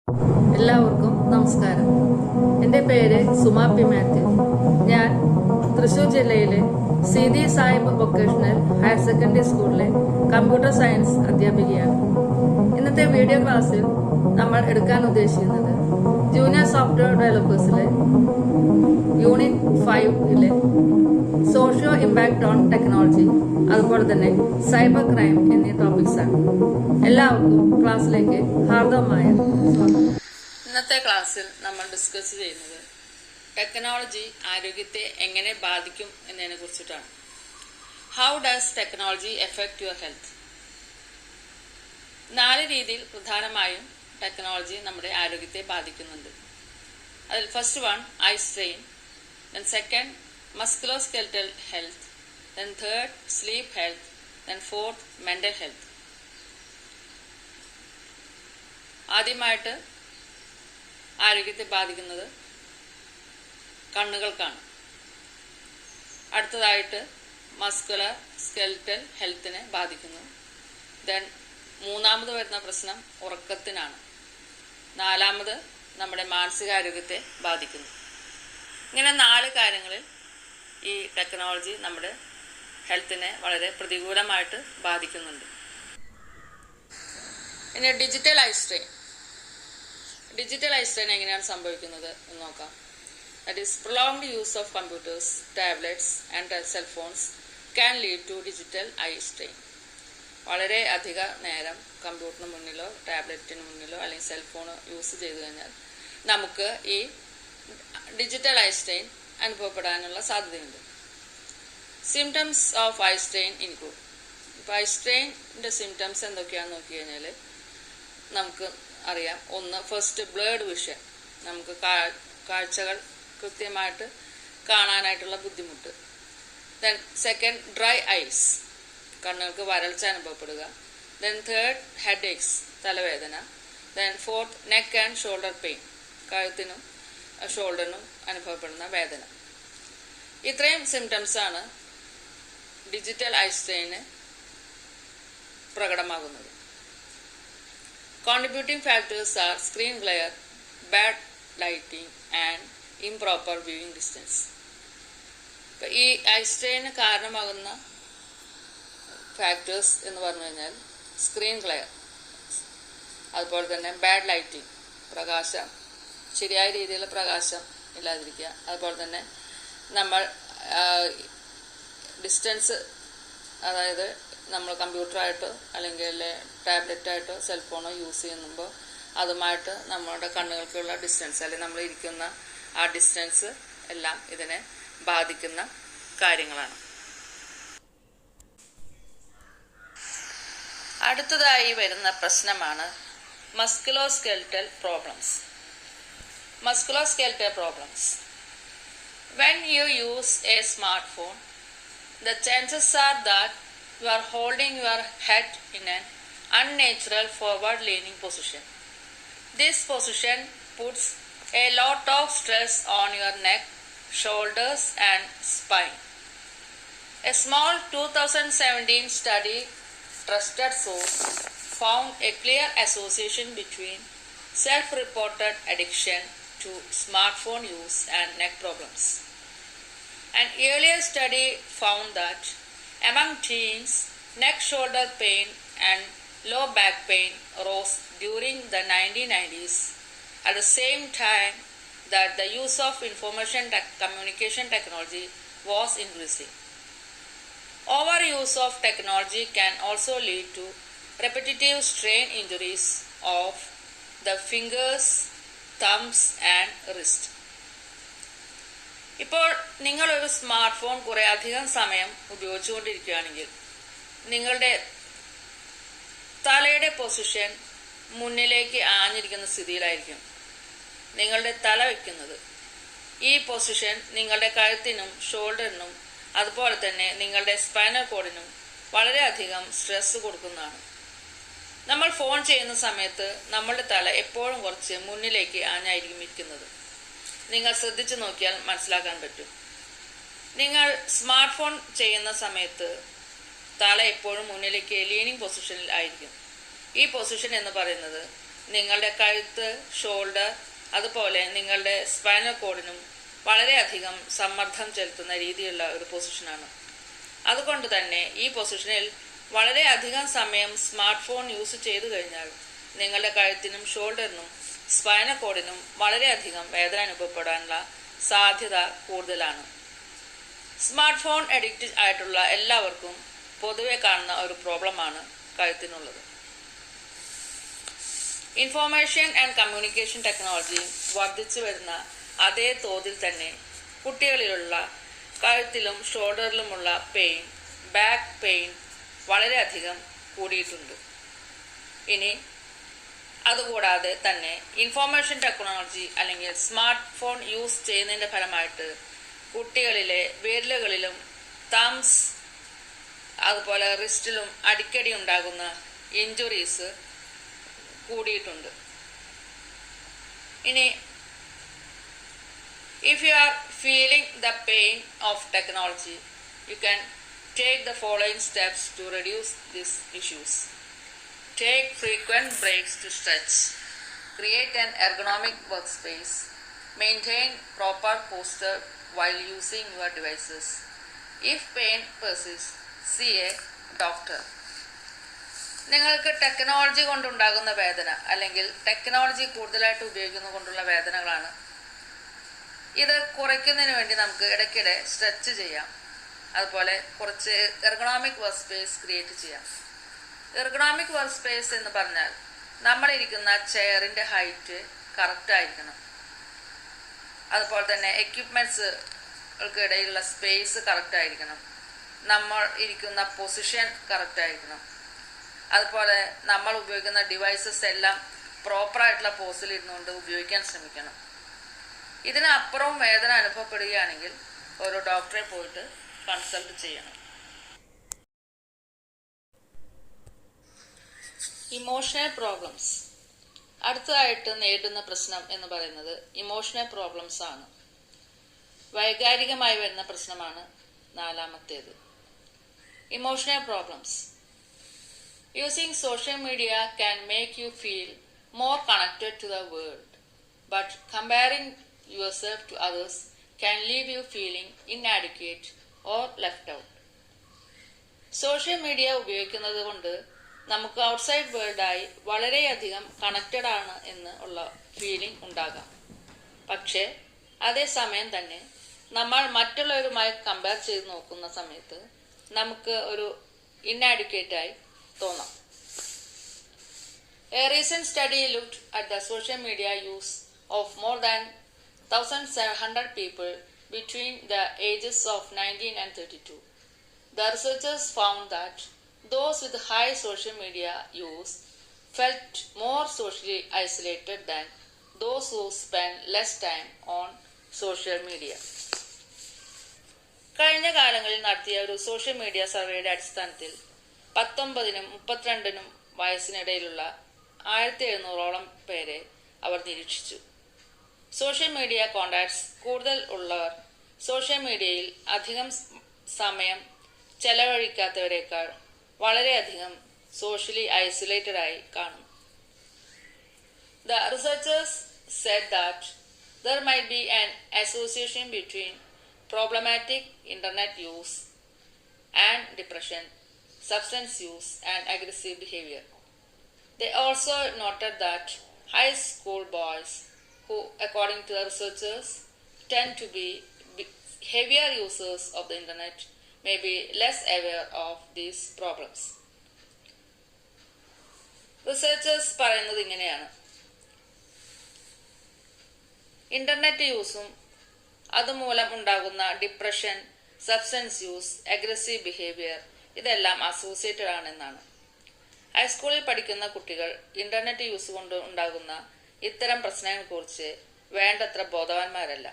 എല്ലാവർക്കും നമസ്കാരം. എൻ്റെ പേര് സുമാ പി മാത്യു. ഞാൻ തൃശൂർ ജില്ലയിലെ Seethi Sahib vocational higher secondary സ്കൂളിലെ കമ്പ്യൂട്ടർ സയൻസ് അധ്യാപികയാണ്. ഇന്നത്തെ വീഡിയോ ക്ലാസ്സിൽ നമ്മൾ എടുക്കാൻ ഉദ്ദേശിക്കുന്നത് ജൂനിയർ സോഫ്റ്റ്വെയർ ഡെവലപ്പേഴ്സിലെ യൂണിറ്റ് 5-ലെ സോഷ്യോ ഇമ്പാക്ട് ഓൺ ടെക്നോളജി, അതുപോലെ തന്നെ സൈബർ ക്രൈം എന്നീ ടോപ്പിക്സ് ആണ്. എല്ലാവർക്കും ക്ലാസ്സിലേക്ക് ഹാർദവമായ സ്വാഗതം. ഇന്നത്തെ ക്ലാസ്സിൽ നമ്മൾ ഡിസ്കസ് ചെയ്യുന്നത് ടെക്നോളജി ആരോഗ്യത്തെ എങ്ങനെ ബാധിക്കും എന്നതിനെ കുറിച്ചിട്ടാണ്. How does technology effect your health? 4 രീതിയിൽ പ്രധാനമായും ടെക്നോളജി നമ്മുടെ ആരോഗ്യത്തെ ബാധിക്കുന്നുണ്ട്. അതിൽ first one eye strain, then second musculoskeletal health, then third sleep health, then fourth mental health. ആദ്യമായിട്ട് ആരോഗ്യത്തെ ബാധിക്കുന്നത് കണ്ണുകൾക്കാണ്. അടുത്തതായിട്ട് മസ്കുലർ സ്കെൽറ്റൽ ഹെൽത്തിനെ ബാധിക്കുന്നു. ദെൻ മൂന്നാമത് വരുന്ന പ്രശ്നം ഉറക്കത്തിനാണ്. 4ാമത് നമ്മുടെ മാനസികാരോഗ്യത്തെ ബാധിക്കുന്നു. ഇങ്ങനെ 4 കാര്യങ്ങളിൽ ഈ ടെക്നോളജി നമ്മുടെ ഹെൽത്തിനെ വളരെ പ്രതികൂലമായിട്ട് ബാധിക്കുന്നുണ്ട്. ഇനി digital eye strain. Digital eye strain എങ്ങനെയാണ് സംഭവിക്കുന്നത് എന്ന് നോക്കാം. That is prolonged use of computers, tablets and cell phones can lead to digital eye strain. വളരെ അധിക നേരം കമ്പ്യൂട്ടറിന് മുന്നിലോ ടാബ്ലറ്റിന് മുന്നിലോ അല്ലെങ്കിൽ സെൽഫോൺ യൂസ് ചെയ്തു കഴിഞ്ഞാൽ നമുക്ക് ഈ ഡിജിറ്റൽ ഐ സ്ട്രെയിൻ അനുഭവപ്പെടാനുള്ള സാധ്യതയുണ്ട്. Symptoms of I strain include. ഇപ്പോൾ ഐ സ്ട്രെയിൻ്റെ സിംറ്റംസ് എന്തൊക്കെയാണെന്ന് നോക്കി കഴിഞ്ഞാൽ നമുക്ക് അറിയാം. ഒന്ന്, ഫസ്റ്റ് ബ്ലേഡ് വിഷൻ, നമുക്ക് കാഴ്ചകൾ കൃത്യമായിട്ട് കാണാനായിട്ടുള്ള ബുദ്ധിമുട്ട്. ദെൻ സെക്കൻഡ് ഡ്രൈ ഐസ്, കണ്ണുകൾക്ക് വരൾച്ച അനുഭവപ്പെടുക. ദെൻ തേർഡ് ഹെഡ് ഏക്സ്, തലവേദന. Then fourth neck and shoulder pain, കഴുത്തിനും ഷോൾഡറിനും അനുഭവപ്പെടുന്ന വേദന. ഇത്രയും സിംറ്റംസാണ് ഡിജിറ്റൽ ഐ സ്ട്രെയിന് പ്രകടമാകുന്നത്. Contributing factors are screen glare, bad lighting and improper viewing distance. ഈ ഐ സ്ട്രെയിന് കാരണമാകുന്ന ഫാക്ടേഴ്സ് എന്ന് പറഞ്ഞു കഴിഞ്ഞാൽ സ്ക്രീൻ ഗ്ലെയർ, അതുപോലെ തന്നെ ബാഡ് ലൈറ്റിംഗ്, പ്രകാശം ശരിയായ രീതിയിലുള്ള പ്രകാശം ഇല്ലാതിരിക്കുക, അതുപോലെ തന്നെ നമ്മൾ ഡിസ്റ്റൻസ്, അതായത് നമ്മൾ കമ്പ്യൂട്ടറായിട്ടോ അല്ലെങ്കിൽ ടാബ്ലറ്റായിട്ടോ സെൽഫോണോ യൂസ് ചെയ്യുമ്പോൾ അതുമായിട്ട് നമ്മളുടെ കണ്ണുകൾക്കുള്ള ഡിസ്റ്റൻസ് അല്ലെങ്കിൽ നമ്മൾ ഇരിക്കുന്ന ആ ഡിസ്റ്റൻസ് എല്ലാം ഇതിനെ ബാധിക്കുന്ന കാര്യങ്ങളാണ്. അടുത്തതായി വരുന്ന പ്രശ്നമാണ് musculoskeletal problems. Musculoskeletal problems. When you use a smartphone, the chances are that you are holding your head in an unnatural forward-leaning position. This position puts a lot of stress on your neck, shoulders, and spine. A small 2017 study, trusted source, found a clear association between self-reported addiction to smartphone use and neck problems. An earlier study found that among teens, neck shoulder pain and low back pain rose during the 1990s at the same time that the use of information communication technology was increasing. Overuse of technology can also lead to repetitive strain injuries of the fingers, thumbs and wrist. ഇപ്പോൾ നിങ്ങളൊരു smart phone കുറേ അധികം സമയം ഉപയോഗിച്ചുകൊണ്ടിരിക്കുകയാണെങ്കിൽ നിങ്ങളുടെ തലയുടെ position മുന്നിലേക്ക് ആഞ്ഞിരിക്കുന്ന സ്ഥിതിയിലായിരിക്കും നിങ്ങളുടെ തല വയ്ക്കുന്നത്. ഈ പൊസിഷൻ നിങ്ങളുടെ കഴുത്തിനും ഷോൾഡറിനും അതുപോലെ തന്നെ നിങ്ങളുടെ സ്പൈനൽ കോഡിനും വളരെയധികം സ്ട്രെസ് കൊടുക്കുന്നതാണ്. നമ്മൾ ഫോൺ ചെയ്യുന്ന സമയത്ത് നമ്മളുടെ തല എപ്പോഴും കുറച്ച് മുന്നിലേക്ക് ആഞ്ഞായിരിക്കും ഇരിക്കുന്നത്. നിങ്ങൾ ശ്രദ്ധിച്ചു നോക്കിയാൽ മനസ്സിലാക്കാൻ പറ്റും. നിങ്ങൾ സ്മാർട്ട് ഫോൺ ചെയ്യുന്ന സമയത്ത് തല എപ്പോഴും മുന്നിലേക്ക് ലീനിങ് പൊസിഷനിൽ ആയിരിക്കും. ഈ പൊസിഷൻ എന്ന് പറയുന്നത് നിങ്ങളുടെ കഴുത്ത്, ഷോൾഡർ, അതുപോലെ നിങ്ങളുടെ സ്പൈനൽ കോഡിനും വളരെയധികം സമ്മർദ്ദം ചെലുത്തുന്ന രീതിയിലുള്ള ഒരു പൊസിഷനാണ്. അതുകൊണ്ട് തന്നെ ഈ പൊസിഷനിൽ വളരെയധികം സമയം സ്മാർട്ട് ഫോൺ യൂസ് ചെയ്തു കഴിഞ്ഞാൽ നിങ്ങളുടെ കഴുത്തിനും ഷോൾഡറിനും സ്പൈനൽ കോഡിനും വളരെയധികം വേദന അനുഭവപ്പെടാനുള്ള സാധ്യത കൂടുതലാണ്. സ്മാർട്ട് ഫോൺ അഡിക്റ്റ് ആയിട്ടുള്ള എല്ലാവർക്കും പൊതുവെ കാണുന്ന ഒരു പ്രോബ്ലമാണ് കഴുത്തിനുള്ളത്. ഇൻഫോർമേഷൻ ആൻഡ് കമ്മ്യൂണിക്കേഷൻ ടെക്നോളജി വർദ്ധിച്ചു വരുന്ന അതേ തോതിൽ തന്നെ കുട്ടികളിലുള്ള കഴുത്തിലും ഷോൾഡറിലുമുള്ള പെയിൻ, ബാക്ക് പെയിൻ വളരെയധികം കൂടിയിട്ടുണ്ട്. ഇനി അതുകൂടാതെ തന്നെ ഇൻഫോർമേഷൻ ടെക്നോളജി അല്ലെങ്കിൽ സ്മാർട്ട് ഫോൺ യൂസ് ചെയ്യുന്നതിൻ്റെ ഫലമായിട്ട് കുട്ടികളിലെ വിരലുകളിലും തംസ് അതുപോലെ റിസ്റ്റിലും അടിക്കടി ഉണ്ടാകുന്ന ഇഞ്ചുറീസ് കൂടിയിട്ടുണ്ട്. ഇനി if you are feeling the pain of technology, you can take the following steps to reduce these issues. Take frequent breaks to stretch. Create an ergonomic workspace. Maintain proper posture while using your devices. If pain persists, see a doctor. നിങ്ങൾക്ക് technology കൊണ്ടുണ്ടാകുന്ന വേദന അല്ലെങ്കിൽ technology കൂടുതലായിട്ട് ഉപയോഗിക്കുന്നത് കൊണ്ടുള്ള വേദനകളാണ്. ഇത് കുറയ്ക്കുന്നതിന് വേണ്ടി നമുക്ക് ഇടയ്ക്കിടെ സ്ട്രെച്ച് ചെയ്യാം. അതുപോലെ കുറച്ച് എർഗണോമിക് വർക്ക് സ്പേസ് ക്രിയേറ്റ് ചെയ്യാം. എർഗണോമിക് വർക്ക് സ്പേസ് എന്ന് പറഞ്ഞാൽ നമ്മളിരിക്കുന്ന ചെയറിൻ്റെ ഹൈറ്റ് കറക്റ്റായിരിക്കണം. അതുപോലെ തന്നെ എക്യുപ്മെൻറ്റ്സുകൾക്ക് ഇടയിലുള്ള സ്പേസ് കറക്റ്റായിരിക്കണം. നമ്മൾ ഇരിക്കുന്ന പൊസിഷൻ കറക്റ്റായിരിക്കണം. അതുപോലെ നമ്മൾ ഉപയോഗിക്കുന്ന ഡിവൈസസ് എല്ലാം പ്രോപ്പറായിട്ടുള്ള പോസിൽ ഇരുന്നുകൊണ്ട് ഉപയോഗിക്കാൻ ശ്രമിക്കണം. ഇതിനപ്പുറവും വേദന അനുഭവപ്പെടുകയാണെങ്കിൽ ഒരു ഡോക്ടറെ പോയിട്ട് കൺസൾട്ട് ചെയ്യണം. Emotional problems. അടുത്തതായിട്ട് നേരിടുന്ന പ്രശ്നം എന്ന് പറയുന്നത് ഇമോഷണൽ പ്രോബ്ലംസ് ആണ്. വൈകാരികമായി വരുന്ന പ്രശ്നമാണ് നാലാമത്തേത്. Emotional problems. Using social media can make you feel more connected to the world, but comparing yourself to others can leave you feeling inadequate or left out. Social media ഉപയോഗിക്കുന്നത് കൊണ്ട് നമുക്ക് outside വേൾഡായി വളരെയധികം connected ആണ് എന്ന് ഉള്ള feeling ഉണ്ടാകാം. പക്ഷേ അതേസമയം തന്നെ നമ്മൾ മറ്റുള്ളവരുമായി കമ്പയർ ചെയ്ത് നോക്കുന്ന സമയത്ത് നമുക്ക് ഒരു ഇന്നാഡിക്വേറ്റായി തോന്നാം. A recent study looked at the social media use of more than 1,700 people between the ages of 19 and 32. The researchers found that those with high social media use felt more socially isolated than those who spend less time on social media. കഴിഞ്ഞ കാലങ്ങളിൽ നടത്തിയ ഒരു social media സർവേയുടെ അടിസ്ഥാനത്തിൽ 19നും 32നും വയസ്സിനിടയിലുള്ള 1700ഓളം പേരെ അവർ നിരീക്ഷിച്ചു. Social media contacts കൂടുതൽ ഉള്ളവർ സോഷ്യൽ മീഡിയയിൽ അധികം സമയം ചെലവഴിക്കാത്തവരെക്കാൾ വളരെയധികം സോഷ്യലി ഐസൊലേറ്റഡ് ആയി കാണുന്നു. The researchers said that there might be an association between problematic internet use and depression, substance use, and aggressive behavior. They also noted that high school boys, who according to the researchers tend to be heavier users of the internet, may be less aware of these problems. Researchers പറയുന്നത് ഇങ്ങനെയാണ്: internet യൂസും അതുമൂലം ഉണ്ടാകുന്ന depression, substance use, aggressive behaviour ഇതെല്ലാം associated ആണെന്നാണ്. ഹൈസ്കൂളിൽ പഠിക്കുന്ന കുട്ടികൾ internet use കൊണ്ട് ഉണ്ടാകുന്ന ഇത്തരം പ്രശ്നങ്ങളെക്കുറിച്ച് വേണ്ടത്ര ബോധവാന്മാരല്ല.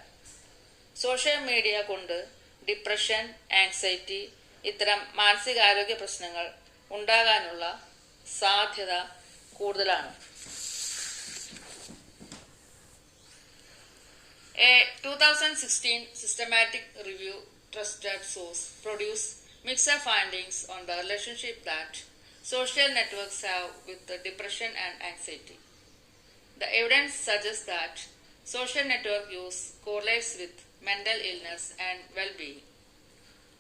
സോഷ്യൽ മീഡിയ കൊണ്ട് ഡിപ്രഷൻ, ആങ്സൈറ്റി ഇത്തരം മാനസികാരോഗ്യ പ്രശ്നങ്ങൾ ഉണ്ടാകാനുള്ള സാധ്യത കൂടുതലാണ്. A 2016 systematic review trusted source produced mixed findings on the relationship that social networks have with the depression and anxiety. The evidence suggests that social network use correlates with mental illness and well-being.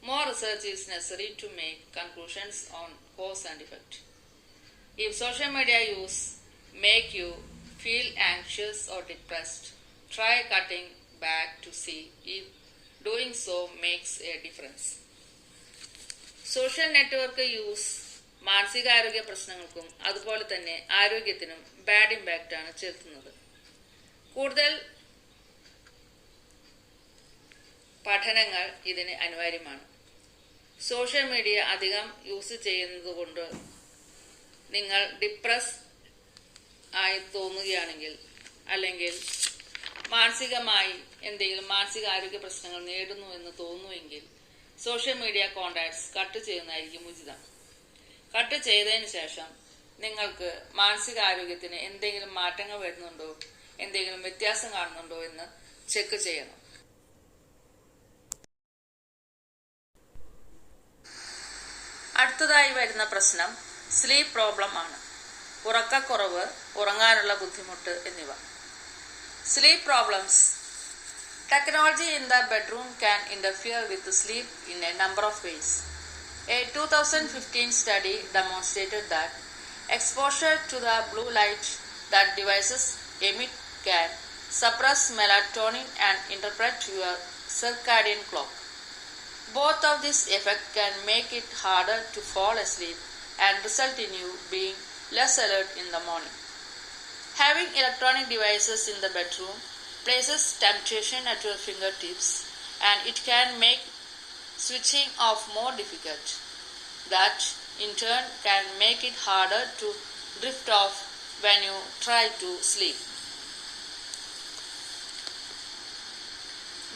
More research is necessary to make conclusions on cause and effect. If social media use make you feel anxious or depressed, try cutting back to see if doing so makes a difference. Social network use മാനസികാരോഗ്യ പ്രശ്നങ്ങൾക്കും അതുപോലെ തന്നെ ആരോഗ്യത്തിനും bad impact ആണ് ചെലുത്തുന്നത്. കൂടുതൽ പഠനങ്ങൾ ഇതിന് അനിവാര്യമാണ്. സോഷ്യൽ മീഡിയ അധികം യൂസ് ചെയ്യുന്നത് കൊണ്ട് നിങ്ങൾ ഡിപ്രസ് ആയി തോന്നുകയാണെങ്കിൽ അല്ലെങ്കിൽ മാനസികമായി എന്തെങ്കിലും മാനസികാരോഗ്യ പ്രശ്നങ്ങൾ നേടുന്നു എന്ന് തോന്നുമെങ്കിൽ സോഷ്യൽ മീഡിയ കോണ്ടാക്ട്സ് കട്ട് ചെയ്യുന്നതായിരിക്കും ഉചിതം. കട്ട് ചെയ്തതിന് ശേഷം നിങ്ങൾക്ക് മാനസികാരോഗ്യത്തിന് എന്തെങ്കിലും മാറ്റങ്ങൾ വരുന്നുണ്ടോ, എന്തെങ്കിലും വ്യത്യാസം കാണുന്നുണ്ടോ എന്ന് ചെക്ക് ചെയ്യണം. അടുത്തതായി വരുന്ന പ്രശ്നം സ്ലീപ്പ് പ്രോബ്ലം ആണ്. ഉറക്കക്കുറവ്, ഉറങ്ങാനുള്ള ബുദ്ധിമുട്ട് എന്നിവ. Sleep problems. Technology in the bedroom can interfere with sleep in a number of ways. A 2015 study demonstrated that exposure to the blue light that devices emit can suppress melatonin and interrupt your circadian clock. Both of these effects can make it harder to fall asleep and result in you being less alert in the morning. Having electronic devices in the bedroom places temptation at your fingertips, and it can make switching off more difficult. That in turn can make it harder to drift off when you try to sleep.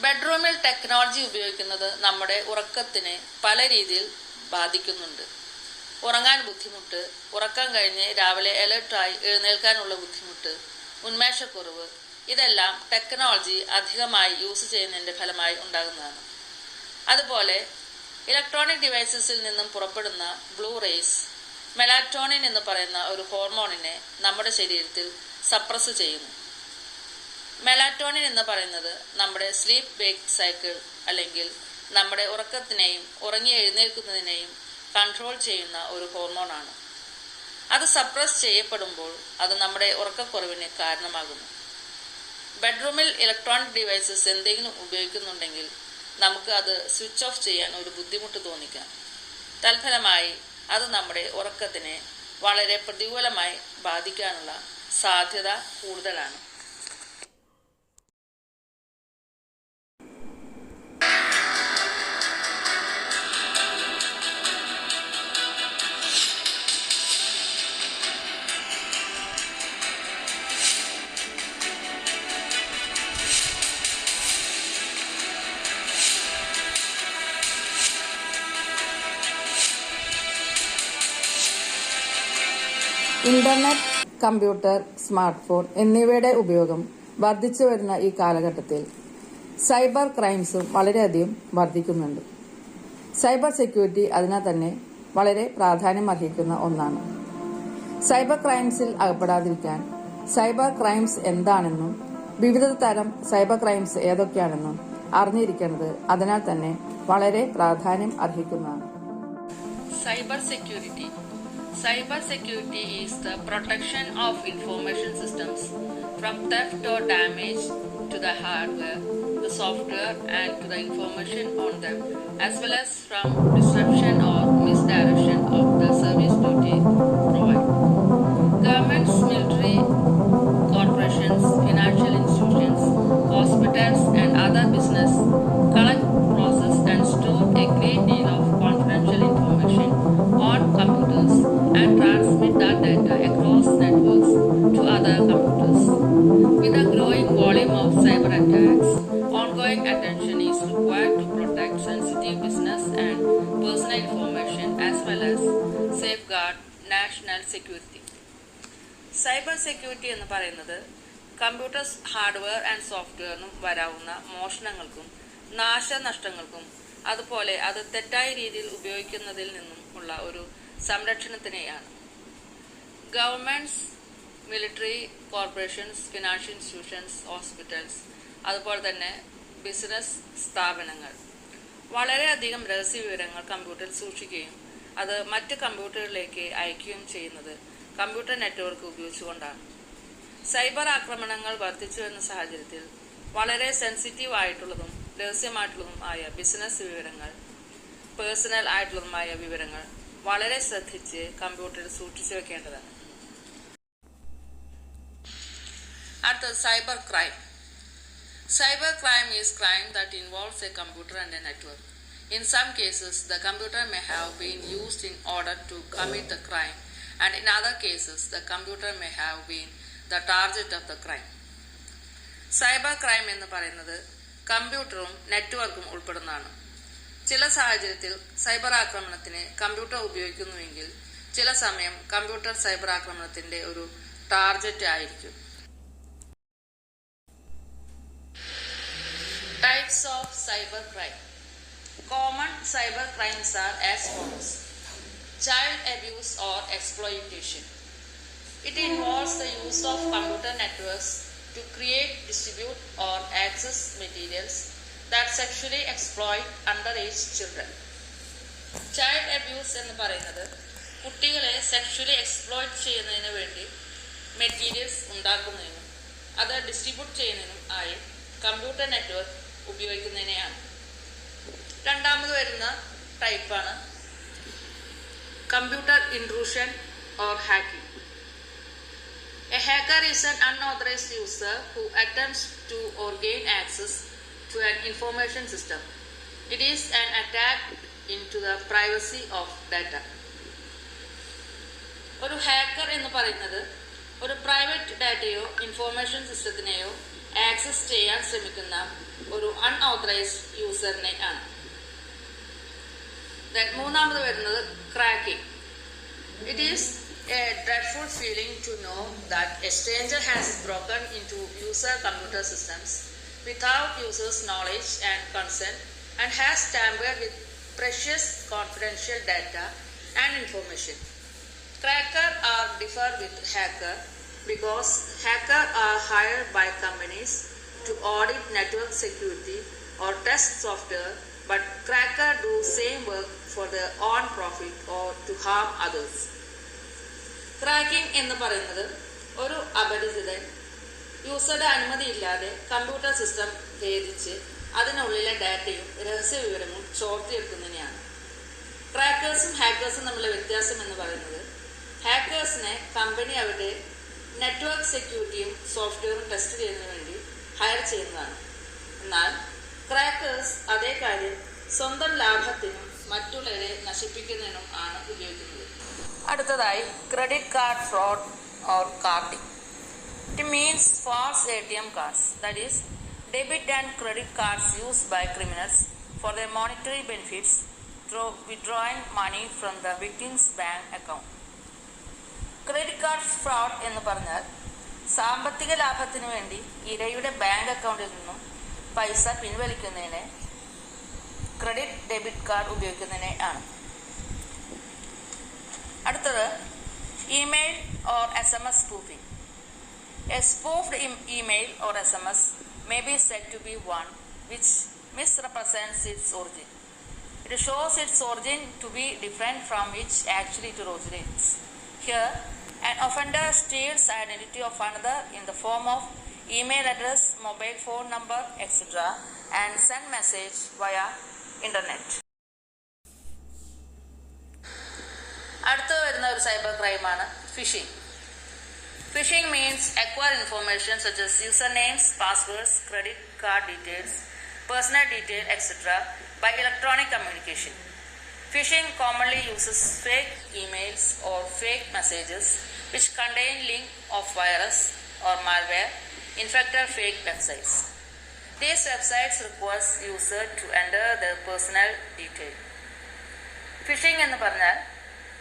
ബെഡ്റൂമിൽ technology ഉപയോഗിക്കുന്നത് നമ്മുടെ ഉറക്കത്തിനെ പല രീതിയിൽ ബാധിക്കുന്നുണ്ട്. ഉറങ്ങാൻ ബുദ്ധിമുട്ട്, ഉറക്കം കഴിഞ്ഞ് രാവിലെ അലർട്ടായി എഴുന്നേൽക്കാനുള്ള ബുദ്ധിമുട്ട്, ഉന്മേഷക്കുറവ്, ഇതെല്ലാം ടെക്നോളജി അധികമായി യൂസ് ചെയ്യുന്നതിൻ്റെ ഫലമായി ഉണ്ടാകുന്നതാണ്. അതുപോലെ ഇലക്ട്രോണിക് ഡിവൈസസിൽ നിന്നും പുറപ്പെടുന്ന ബ്ലൂ റേസ് മെലാറ്റോണിൻ എന്ന് പറയുന്ന ഒരു ഹോർമോണിനെ നമ്മുടെ ശരീരത്തിൽ സപ്രസ് ചെയ്യുന്നു. മെലാറ്റോണിൻ എന്ന് പറയുന്നത് നമ്മുടെ സ്ലീപ്പ് വേക്ക് സൈക്കിൾ അല്ലെങ്കിൽ നമ്മുടെ ഉറക്കത്തിനെയും ഉറങ്ങി എഴുന്നേൽക്കുന്നതിനെയും കൺട്രോൾ ചെയ്യുന്ന ഒരു ഹോർമോണാണ്. അത് സപ്രസ് ചെയ്യപ്പെടുമ്പോൾ അത് നമ്മുടെ ഉറക്കക്കുറവിന് കാരണമാകുന്നു. ബെഡ്റൂമിൽ ഇലക്ട്രോണിക് ഡിവൈസസ് എന്തെങ്കിലും ഉപയോഗിക്കുന്നുണ്ടെങ്കിൽ നമുക്ക് അത് സ്വിച്ച് ഓഫ് ചെയ്യാൻ ഒരു ബുദ്ധിമുട്ട് തോന്നിക്കാം. തൽഫലമായി അത് നമ്മുടെ ഉറക്കത്തിനെ വളരെ പ്രതികൂലമായി ബാധിക്കാനുള്ള സാധ്യത കൂടുതലാണ്. ഇന്റർനെറ്റ്, കമ്പ്യൂട്ടർ, സ്മാർട്ട് ഫോൺ എന്നിവയുടെ ഉപയോഗം വർദ്ധിച്ചു വരുന്ന ഈ കാലഘട്ടത്തിൽ സൈബർ ക്രൈംസും വളരെയധികം വർദ്ധിക്കുന്നുണ്ട്. സൈബർ സെക്യൂരിറ്റി അതിനാൽ തന്നെ വളരെ പ്രാധാന്യം അർഹിക്കുന്ന ഒന്നാണ്. സൈബർ ക്രൈംസിൽ അകപ്പെടാതിരിക്കാൻ സൈബർ ക്രൈംസ് എന്താണെന്നും വിവിധ തരം സൈബർ ക്രൈംസ് ഏതൊക്കെയാണെന്നും അറിഞ്ഞിരിക്കുന്നത് അതിനാൽ തന്നെ വളരെ പ്രാധാന്യം അർഹിക്കുന്നതാണ്. Cyber security. Cyber security is the protection of information systems from theft or damage to the hardware, the software, and to the information on them, as well as from disruption or misdirection of the service duty provided. Governments, military, corporations, financial institutions, hospitals, and other business collect, process, and store a great deal of confidential information on computers and transmit that data across networks to other computers. With a growing volume of cyber attacks, ongoing attention is required to protect sensitive business and personal information as well as safeguard national security. Cyber security എന്ന് പറയുന്നത് computer hardware and സോഫ്റ്റ്വെയറിനും വരാവുന്ന മോഷണങ്ങൾക്കും നാശനഷ്ടങ്ങൾക്കും അതുപോലെ അത് തെറ്റായ രീതിയിൽ ഉപയോഗിക്കുന്നതിൽ നിന്നും ഉള്ള ഒരു സംരക്ഷണത്തിനെയാണ്. Governments, military, corporations, financial institutions, hospitals, അതുപോലെ തന്നെ ബിസിനസ് സ്ഥാപനങ്ങൾ വളരെയധികം രഹസ്യ വിവരങ്ങൾ കമ്പ്യൂട്ടറിൽ സൂക്ഷിക്കുകയും അത് മറ്റ് കമ്പ്യൂട്ടറുകളിലേക്ക് അയക്കുകയും ചെയ്യുന്നത് കമ്പ്യൂട്ടർ നെറ്റ്വർക്ക് ഉപയോഗിച്ചുകൊണ്ടാണ്. സൈബർ ആക്രമണങ്ങൾ വർദ്ധിച്ചു വരുന്ന സാഹചര്യത്തിൽ വളരെ സെൻസിറ്റീവ് ആയിട്ടുള്ളതും രഹസ്യമായിട്ടുള്ളതും ആയ ബിസിനസ് വിവരങ്ങൾ, പേഴ്സണൽ ആയിട്ടുള്ളതുമായ വിവരങ്ങൾ വളരെ ശ്രദ്ധിച്ച് കമ്പ്യൂട്ടറിൽ സൂക്ഷിച്ചു വെക്കേണ്ടതാണ്. അടുത്തത് cyber crime. Cyber crime is crime that involves a computer and a network. In some cases, the computer may have been used in order to commit the crime, and in other cases, the computer may have been the target of the crime. Cyber crime എന്ന് പറയുന്നത് കമ്പ്യൂട്ടറും നെറ്റ്വർക്കും ഉൾപ്പെടുന്നതാണ്. ചില സാഹചര്യത്തിൽ cyber ആക്രമണത്തിന് computer ഉപയോഗിക്കുന്നുവെങ്കിൽ ചില സമയം കമ്പ്യൂട്ടർ സൈബർ ആക്രമണത്തിന്റെ ഒരു ടാർഗറ്റ് ആയിരിക്കും. Types of cyber crime. Common cyber crimes are as follows. Child abuse or exploitation. It involves the use of computer networks to create, distribute or access materials that sexually exploit underage children. Child abuse എന്ന് പറയുന്നത് കുട്ടികളെ sexually exploit ചെയ്യുന്നതിന് വേണ്ടി materials ഉണ്ടാക്കുന്നതിനും അത് distribute ചെയ്യുന്നതിനും ആയി computer network ഉപയോഗിക്കുന്നതിനെയാണ്. രണ്ടാമത് വരുന്ന ടൈപ്പാണ് computer intrusion or hacking. A hacker is an unauthorized user who attempts to or gain access to an information system. It is an attack into the privacy of data. ഒരു hacker എന്ന് പറയുന്നത് ഒരു private ഡാറ്റയോ information സിസ്റ്റത്തിനെയോ access ചെയ്യാൻ ശ്രമിക്കുന്ന ഒരു unauthorised യൂസറിനെ ആണ്. മൂന്നാമത് വരുന്നത് cracking. It is a dreadful feeling to know that a stranger has broken into user computer systems without users' knowledge and consent and has tampered with precious confidential data and information. Cracker are differ with hacker because hacker are hired by companies to audit network security or test software, but cracker do same work for their own profit or to harm others. Cracking എന്ന് പറയുന്നത് ഒരു അപരിചിതൻ യൂസറുടെ അനുമതിയില്ലാതെ computer system ഭേദിച്ച് അതിനുള്ളിലെ ഡാറ്റയും രഹസ്യ വിവരങ്ങളും ചോർത്തിയെടുക്കുന്നതിനെയാണ്. ക്രാക്കേഴ്സും ഹാക്കേഴ്സും തമ്മിലുള്ള വ്യത്യാസം എന്ന് പറയുന്നത് ഹാക്കേഴ്സിനെ കമ്പനി അവരുടെ നെറ്റ്വർക്ക് സെക്യൂരിറ്റിയും സോഫ്റ്റ്വെയറും ടെസ്റ്റ് ചെയ്യുന്നതിന് വേണ്ടി ഹയർ ചെയ്യുന്നതാണ്. എന്നാൽ ക്രാക്കേഴ്സ് അതേ കാര്യം സ്വന്തം ലാഭത്തിനും മറ്റുള്ളവരെ നശിപ്പിക്കുന്നതിനും ആണ് ഉപയോഗിക്കുന്നത്. അടുത്തതായി credit card fraud or carding. It means false ATM cards, that is debit and credit cards used by criminals for their monetary benefits through withdrawing money from the victim's bank account. Credit card fraud എന്ന് പറഞ്ഞാൽ സാമ്പത്തിക ലാഭത്തിനു വേണ്ടി ഇരയുടെ bank അക്കൗണ്ടിൽ നിന്നും പൈസ പിൻവലിക്കുന്നതിന് credit debit card ഉപയോഗിക്കുന്നതിനെ ആണ്. അടുത്തത് email or SMS spoofing. A spoofed email or SMS may be said to be one which misrepresents its origin. It shows its origin to be different from which actually it originates. Here, an offender steals identity of another in the form of email address, mobile phone number, etc. and send message via internet. അടുത്ത വരുന്ന ഒരു cyber ക്രൈമാണ് phishing. Phishing means acquire information such as usernames, passwords, credit card details, personal detail, etc. by electronic communication. Phishing commonly uses fake emails or fake messages which contain link of virus or malware, infected fake websites. These websites requires user to enter their personal detail. Phishing എന്ന് പറഞ്ഞാൽ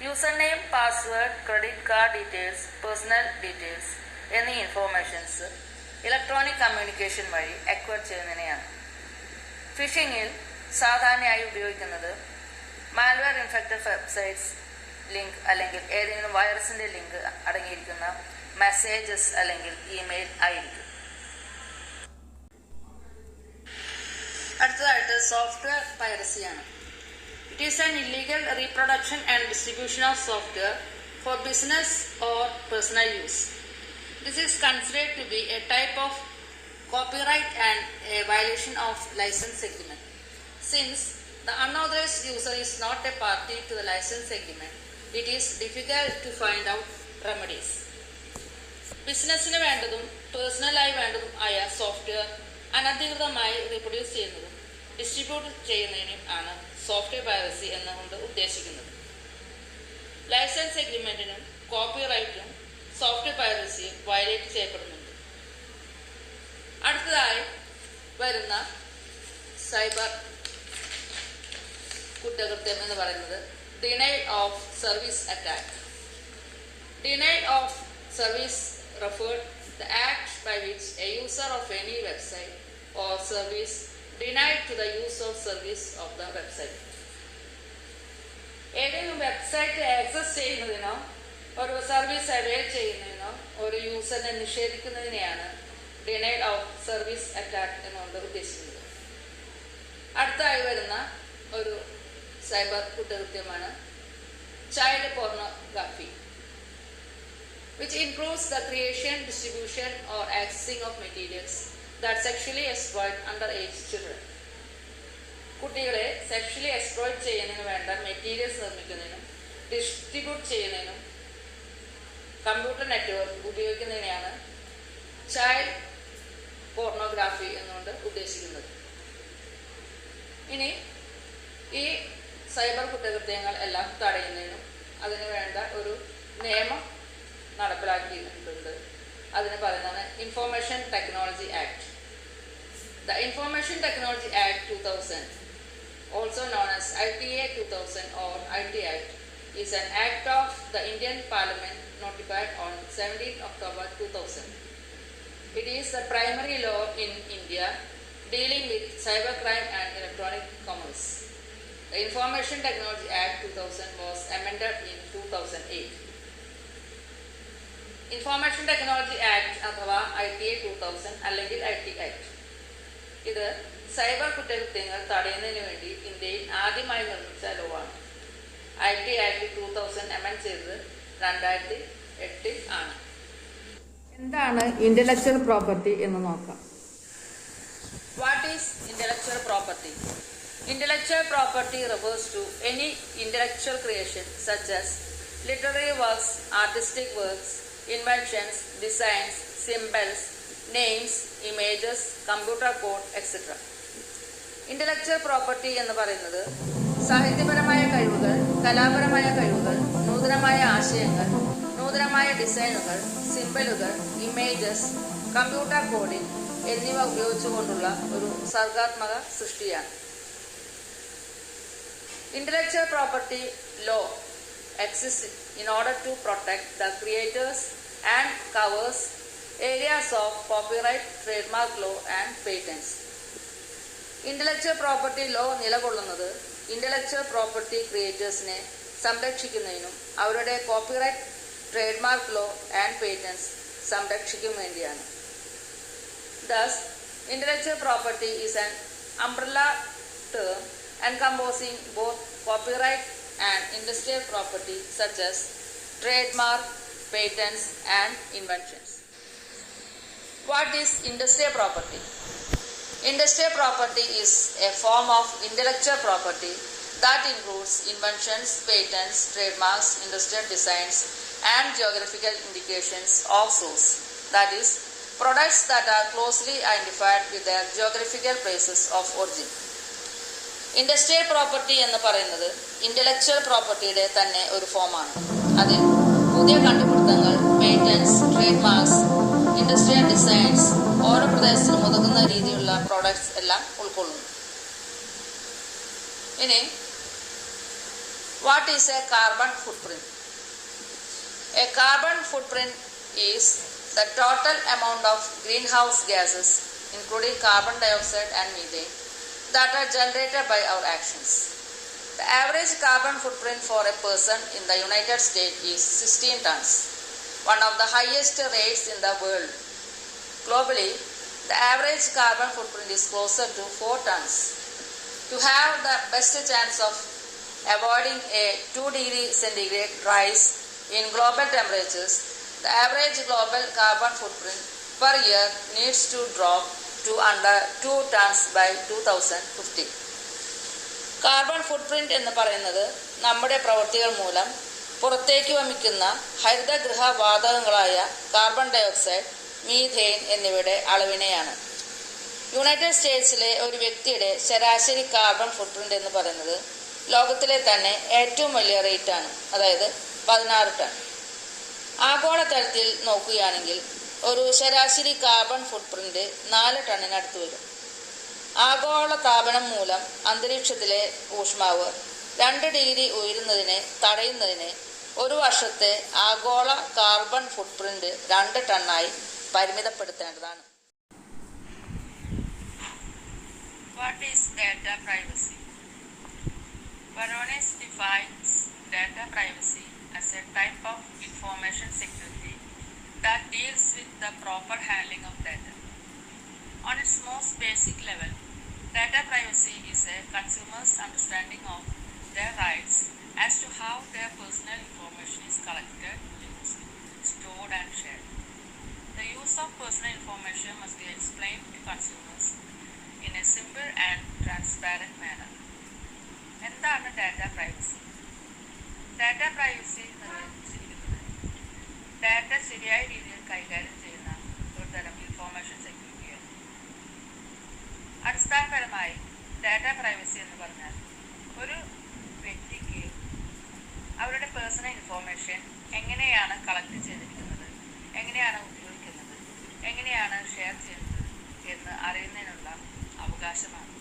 user name, password, credit card details, personal details എന്നീ informations electronic communication വഴി acquire ചെയ്യുന്നതിനെയാണ്. ഫിഷിങ്ങിൽ സാധാരണയായി ഉപയോഗിക്കുന്നത് malware infected websites link അല്ലെങ്കിൽ ഏതെങ്കിലും വൈറസിൻ്റെ link അടങ്ങിയിരിക്കുന്ന മെസ്സേജസ് അല്ലെങ്കിൽ ഇമെയിൽ ആയിരിക്കും. അടുത്തതായിട്ട് സോഫ്റ്റ്വെയർ പൈറസിയാണ്. It is an illegal reproduction and distribution of software for business or personal use. This is considered to be a type of copyright and a violation of license agreement. Since the unauthorized user is not a party to the license agreement, it is difficult to find out remedies. ബിസിനസ്സിന് വേണ്ടതും പേഴ്സണലായി വേണ്ടതും ആയ software അനധികൃതമായി reproduce ചെയ്യുന്നതും distribute ചെയ്യുന്നതിനും ആണ് software piracy എന്നുകൊണ്ട് ഉദ്ദേശിക്കുന്നത്. Licence എഗ്രിമെന്റിനും കോപ്പിറൈറ്റും software piracy violate ചെയ്യപ്പെടുന്നുണ്ട്. അടുത്തതായി വരുന്ന സൈബർ കുറ്റകൃത്യം എന്ന് പറയുന്നത് denial of service attack. Denial of service referred the act by which a user of any website or service denied to the use of service of the website. ഏതെങ്കിലും website access ചെയ്യുന്നതിനോ ഒരു service avail ചെയ്യുന്നതിനോ ഒരു യൂസറിനെ നിഷേധിക്കുന്നതിനെയാണ് denial of service attack എന്നുകൊണ്ട് ഉദ്ദേശിക്കുന്നത്. അടുത്തായി വരുന്ന ഒരു സൈബർ കുറ്റകൃത്യമാണ് child pornography, which includes the creation, distribution or accessing of materials that sexually exploit underage children. കുട്ടികളെ സെക്ഷലി എക്സ്പ്ലോയിറ്റ് ചെയ്യുന്നതിന് വേണ്ട മെറ്റീരിയൽസ് നിർമ്മിക്കുന്നതിനും ഡിസ്ട്രിബ്യൂട്ട് ചെയ്യുന്നതിനും കമ്പ്യൂട്ടർ നെറ്റ്വർക്ക് ഉപയോഗിക്കുന്നതിനെയാണ് ചൈൽഡ് പോർണോഗ്രാഫി എന്നുകൊണ്ട് ഉദ്ദേശിക്കുന്നത്. ഇനി ഈ സൈബർ കുറ്റകൃത്യങ്ങൾ എല്ലാം തടയുന്നതിനും അതിന് വേണ്ട ഒരു നിയമം നടപ്പിലാക്കിയിട്ടുണ്ട്. അതിന് പറയുന്നതാണ് information technology act. The information technology act 2000, also known as ITA 2000 or IT Act, is an act of the Indian Parliament notified on 17 October 2000. It is the primary law in India dealing with cybercrime and electronic commerce. The Information Technology Act 2000 was amended in 2008. Information technology act അഥവാ ITA 2000 അല്ലെങ്കിൽ IT act, ഇത് cyber കുറ്റകൃത്യങ്ങൾ തടയുന്നതിന് വേണ്ടി ഇന്ത്യയിൽ ആദ്യമായി നിർമ്മിച്ച law ആണ്. IT ആക്ട് 2000 അമെൻഡ് ചെയ്തത് 2008 ആണ്. എന്താണ് ഇന്റലക്ച്വൽ പ്രോപ്പർട്ടി എന്ന് നോക്കാം. What is intellectual property? Intellectual property refers to any intellectual creation such as literary works, artistic works, inventions, designs, symbols, names, images, computer code, etc. Intellectual property എന്ന് പറയുന്നത് സാഹിത്യപരമായ കഴിവുകൾ, കലാപരമായ കഴിവുകൾ, നൂതനമായ ആശയങ്ങൾ, നൂതനമായ ഡിസൈനുകൾ, സിംബലുകൾ, ഇമേജസ്, കമ്പ്യൂട്ടർ കോഡിംഗ് എന്നിവ ഉപയോഗിച്ചുകൊണ്ടുള്ള ഒരു സർഗാത്മക സൃഷ്ടിയാണ്. Intellectual property law exists in order to protect the creators and covers areas of copyright, trademark law and patents. Intellectual property law നിലകൊള്ളുന്നത് ഇന്റലക്ച്വൽ പ്രോപ്പർട്ടി ക്രിയേറ്റേഴ്സിനെ സംരക്ഷിക്കുന്നതിനും അവരുടെ copyright, trademark law and patents സംരക്ഷിക്കും വേണ്ടിയാണ്. Thus, intellectual property is an umbrella term encompassing both copyright and industrial property such as trademark, patents and inventions. What is industrial property? Industrial property is a form of intellectual property that includes inventions, patents, trademarks, industrial designs and geographical indications of source. That is, products that are closely identified with their geographical places of origin. Industrial property എന്ന് പറയുന്നത് intellectual പ്രോപ്പർട്ടിയുടെ തന്നെ ഒരു ഫോമാണ്. അതിൽ പുതിയ കണ്ടുപിടുത്തങ്ങൾ, patents, trademarks, industrial designs, ഓരോ പ്രദേശത്തിനും ഒതുങ്ങുന്ന രീതിയിലുള്ള പ്രോഡക്ട്സ് എല്ലാം ഉൾക്കൊള്ളുന്നു. ഇനി what is A carbon footprint? A carbon footprint is the total amount of green house gases including carbon dioxide and methane that are generated by our actions. The average carbon footprint for a person in the United States is 16 tons. one of the highest rates in the world. Globally, the average carbon footprint is closer to 4 tons. To have the best chance of avoiding a 2 degree centigrade rise in global temperatures, the average global carbon footprint per year needs to drop to under 2 tons by 2050. Carbon footprint എന്ന് പറയുന്നത് നമ്മുടെ പ്രവൃത്തികൾ മൂലം പുറത്തേക്ക് വമിക്കുന്ന ഹരിതഗൃഹ വാതകങ്ങളായ carbon dioxide, methane എന്നിവയുടെ അളവിനെയാണ്. United സ്റ്റേറ്റ്സിലെ ഒരു വ്യക്തിയുടെ ശരാശരി കാർബൺ ഫുട്പ്രിന്റ് എന്ന് പറയുന്നത് ലോകത്തിലെ തന്നെ ഏറ്റവും വലിയ റേറ്റാണ്, അതായത് 16 ടൺ. ആഗോളതലത്തിൽ നോക്കുകയാണെങ്കിൽ ഒരു ശരാശരി കാർബൺ ഫുട്പ്രിന്റ് 4 ടണ്ണിനടുത്ത് വരും. ആഗോള താപനം മൂലം അന്തരീക്ഷത്തിലെ ഊഷ്മാവ് 2 ഡിഗ്രി ഉയരുന്നതിനെ തടയുന്നതിന് ഒരു വർഷത്തെ ആഗോള carbon footprint 2 ടണ്ണായി പരിമിതപ്പെടുത്തേണ്ടതാണ്. What is data privacy? Varonis defines data privacy as a type of information security that deals with the proper handling of data. On its most basic level, data privacy is a consumer's understanding of their rights as to how their personal information is collected, used, stored and shared. The use of personal information must be explained to consumers in a simple and transparent manner. എന്താണ് data privacy? Data privacy നിർവചിച്ചിരിക്കുന്നത് data ശരിയായ രീതിയിൽ കൈകാര്യം ചെയ്യുന്ന ഒരു തരം information സെക്യൂരിറ്റിയാണ്. അടിസ്ഥാനപരമായി data privacy എന്ന് പറഞ്ഞാൽ ഒരു വ്യക്തിക്ക് അവരുടെ പേഴ്സണൽ ഇൻഫോർമേഷൻ എങ്ങനെയാണ് കളക്ട് ചെയ്തിരിക്കുന്നത്, എങ്ങനെയാണ് ഉപയോഗിക്കുന്നത്, എങ്ങനെയാണ് ഷെയർ ചെയ്യുന്നത് എന്ന് അറിയുന്നതിനുള്ള അവകാശമാണ്.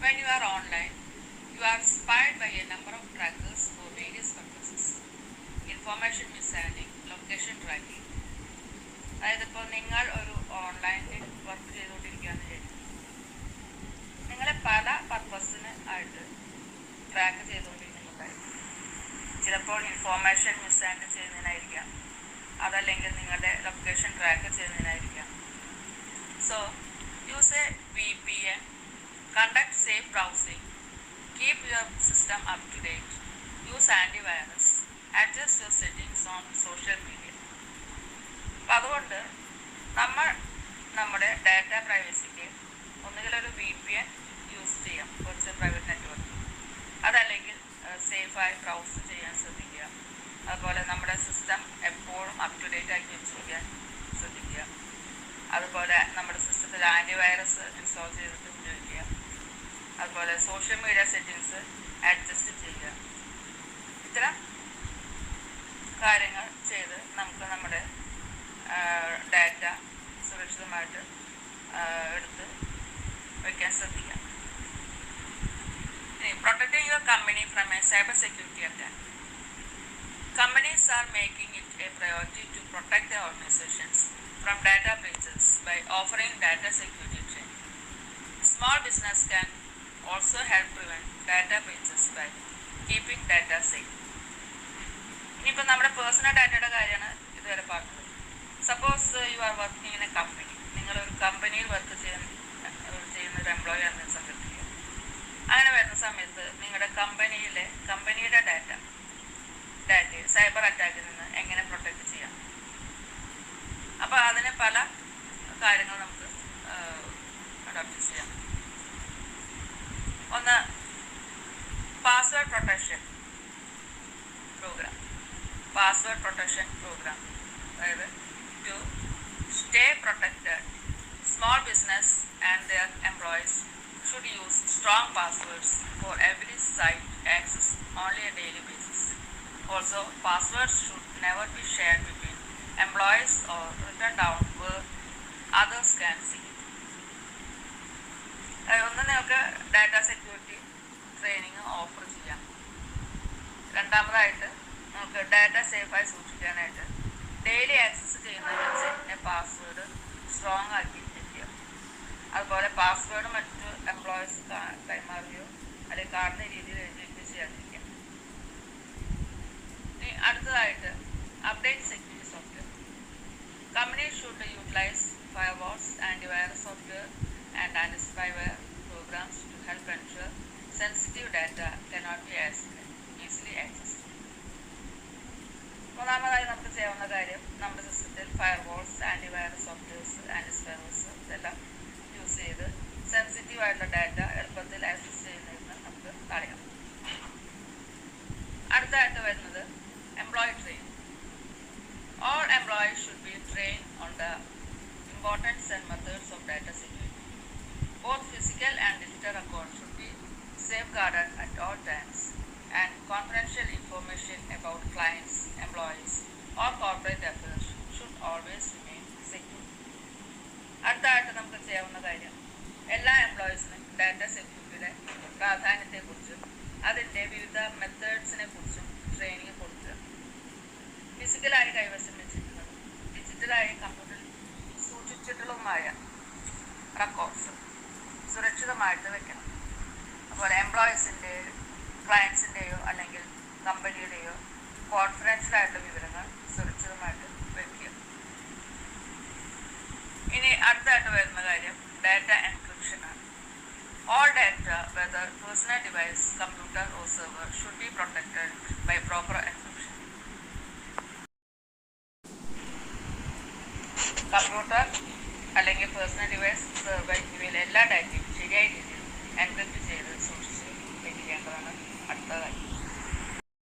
When you are online, you are spied by a number of trackers for various purposes. Information mishandling, location tracking. അതായത് ഇപ്പോൾ നിങ്ങൾ ഒരു ഓൺലൈനിൽ വർക്ക് ചെയ്തുകൊണ്ടിരിക്കുകയെന്ന് വിചാരിക്കും. നിങ്ങളെ പല പർപ്പസിന് ആയിട്ട് ട്രാക്ക് ചെയ്തുകൊണ്ടിരിക്കുന്നുണ്ടായിരിക്കും. ചിലപ്പോൾ ഇൻഫോർമേഷൻ മിസ്ഹാൻഡിൽ ചെയ്യുന്നതിനായിരിക്കാം, അതല്ലെങ്കിൽ നിങ്ങളുടെ ലൊക്കേഷൻ ട്രാക്ക് ചെയ്യുന്നതിനായിരിക്കാം. So use a VPN, conduct safe browsing, keep your system up to date, use antivirus, adjust your settings on social media. അപ്പം അതുകൊണ്ട് നമ്മുടെ ഡാറ്റ പ്രൈവസിക്ക് ഒന്നുകിലൊരു VPN യൂസ് ചെയ്യാം, വെർച്വൽ പ്രൈവറ്റ് നെറ്റ്വർക്ക്, അതല്ലെങ്കിൽ സേഫായി ബ്രൗസ് ചെയ്യാൻ ശ്രദ്ധിക്കുക. അതുപോലെ നമ്മുടെ സിസ്റ്റം എപ്പോഴും അപ് ടു ഡേറ്റ് ആക്കി വെച്ചിരിക്കാൻ ശ്രദ്ധിക്കുക. അതുപോലെ നമ്മുടെ സിസ്റ്റത്തിൽ ആൻറ്റിവൈറസ് ഇൻസ്റ്റാൾ ചെയ്തിട്ട് ഉപയോഗിക്കുക. അതുപോലെ സോഷ്യൽ മീഡിയ സെറ്റിങ്സ് അഡ്ജസ്റ്റ് ചെയ്യുക. ഇത്തരം കാര്യങ്ങൾ ചെയ്ത് നമുക്ക് നമ്മുടെ ഡാറ്റ സുരക്ഷിതമായിട്ട് എടുത്ത് വയ്ക്കാൻ ശ്രദ്ധിക്കാം. Protecting your company from a cyber security attack. Companies are making it a priority to protect their organizations from data breaches by offering data security training. Small business can also help prevent data breaches by keeping data safe. ഇനിയിപ്പോൾ നമ്മുടെ personal ഡാറ്റയുടെ കാര്യമാണ് ഇതുവരെ പറഞ്ഞത്. Suppose you are working in A company. നിങ്ങളൊരു കമ്പനിയിൽ work ചെയ്യുന്ന ഒരു എംപ്ലോയി ആണെന്ന് സങ്കല്പിക്കുക. അങ്ങനെ വരുന്ന സമയത്ത് നിങ്ങളുടെ കമ്പനിയുടെ ഡാറ്റയെ സൈബർ അറ്റാക്കിൽ നിന്ന് എങ്ങനെ പ്രൊട്ടക്റ്റ് ചെയ്യാം? അപ്പോൾ അതിന് പല കാര്യങ്ങൾ നമുക്ക് അഡോപ്റ്റ് ചെയ്യാം. ഒന്ന്, പാസ്വേഡ് പ്രൊട്ടക്ഷൻ പ്രോഗ്രാം. അതായത് to stay protected, small business and their employees should use strong passwords for every site access only a daily basis. Also, passwords should never be shared between employees or written down where others can see it. ഒന്ന്, നിങ്ങൾക്ക് data security training offer ചെയ്യാം. രണ്ടാമതായിട്ട് നമുക്ക് data സേഫായി സൂക്ഷിക്കാനായിട്ട് daily access ചെയ്യുന്ന വെബ്സൈറ്റിൻ്റെ password strong ആക്കി വെക്കുക. അതുപോലെ password മറ്റ് എംപ്ലോയീസ് കൈമാറുകയോ അല്ലെങ്കിൽ കാണുന്ന രീതിയിൽ എഴുതി ചെയ്യാതിരിക്കുക. ഇനി അടുത്തതായിട്ട് update security software. Companies should utilize firewalls, antivirus software, and anti-spyware programs to help ensure sensitive data cannot be easily accessed. മൂന്നാമതായി നമുക്ക് ചെയ്യാവുന്ന കാര്യം നമ്മുടെ സിസ്റ്റത്തിൽ ഫയർവാൾസ്, ആൻറ്റിവൈറസ് സോഫ്റ്റ്വെയർസ്, ആൻറ്റിസ്പൈവേഴ്സ് ഇതെല്ലാം യൂസ് ചെയ്ത് സെൻസിറ്റീവ് ആയിട്ടുള്ള ഡാറ്റ എളുപ്പത്തിൽ ആക്സസ് ചെയ്യുന്നതിന് നമുക്ക് തടയാം. അടുത്തായിട്ട് വരുന്നത് employee training. All employees should be trained on the importance and methods of data security. Both physical and digital records should be safeguarded at all times, and confidential information about clients, employees, or corporate affairs should always remain secure. അടുത്തായിട്ട് നമുക്ക് ചെയ്യാവുന്ന കാര്യം എല്ലാ എംപ്ലോയീസിനും data സെക്യൂരിറ്റിയുടെ പ്രാധാന്യത്തെക്കുറിച്ചും അതിൻ്റെ വിവിധ മെത്തേഡ്സിനെ കുറിച്ചും training കൊടുക്കുക. ഫിസിക്കലായി കൈവശം വെച്ചിട്ടുള്ളതും ഡിജിറ്റലായി കമ്പ്യൂട്ടറിൽ സൂക്ഷിച്ചിട്ടുള്ളതുമായ റെക്കോർഡ്സ് സുരക്ഷിതമായിട്ട് വെക്കണം. അതുപോലെ എംപ്ലോയീസിൻ്റെ, ക്ലയൻസിൻ്റെയോ അല്ലെങ്കിൽ കമ്പനിയുടെയോ കോൺഫിഡൻഷ്യലായിട്ടുള്ള വിവരങ്ങൾ സുരക്ഷിതമായിട്ട് വെക്കുക. ഇനി അടുത്തായിട്ട് വരുന്ന കാര്യം data എൻക്രിപ്ഷനാണ്. All data, whether personal device, computer or server, should be protected by proper encryption. Computer അല്ലെങ്കിൽ പേഴ്സണൽ ഡിവൈസ്, സെർവർ ഇവയിൽ എല്ലാ ഡാറ്റയും ശരിയായ രീതിയിൽ എൻക്രിപ്റ്റ് ചെയ്ത് സൂക്ഷിച്ച് വയ്ക്കേണ്ടതാണ് അടുത്ത കാര്യം.